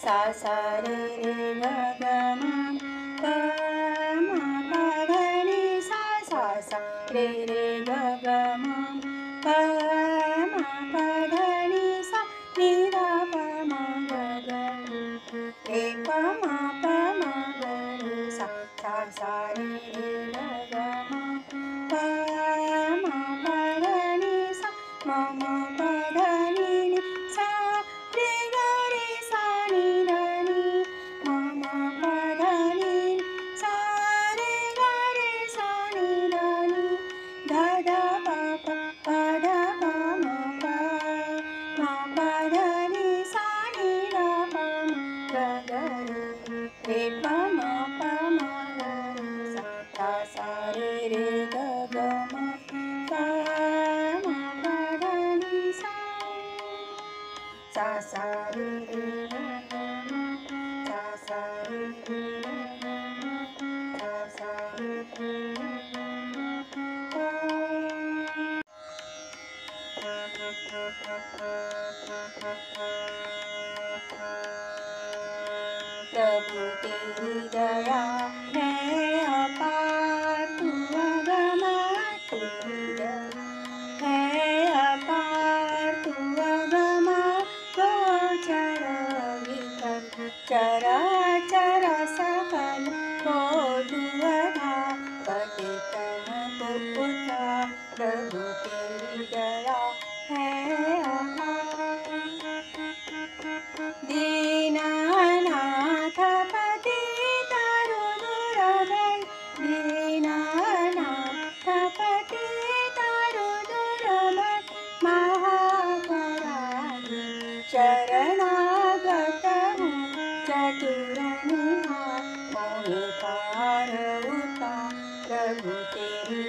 सा सा रे रे ग ग म प म प ध नि सा सा सा रे रे ग ग म प म प ध नि सा नि ध प म ग ग रे प म प म ग रे सा सा सा रे रे ग ग म प म प ध नि सा म म प ध नि सा रे ग रे सा नि ध नि म म प ध नि सा रे ग रे सा नि ध नि ध ध प प प ध प म प म प ध नि सा नि ध प म ग ग रे प म प म ग रे सा सा सा रे रे ग ग म प म प ध नि सा सा सा रे रे ग ग म सा सा रे रे ग ग म सा सा रे रे ग ग म प्रभु तेरी दया है अपार तू अगम तेरी दया है अपार तू अगम गोचर विकट चराचर सकल को दुअधा पतित पुत्र प्रभु तेरी दया है अपार दीनानाथ पतित रुदुरभय दीनानाथ पतित रुदुरभय महापराधी शरणागत हूँ चतुर निहार मोहि पार उतार प्रभु तेरी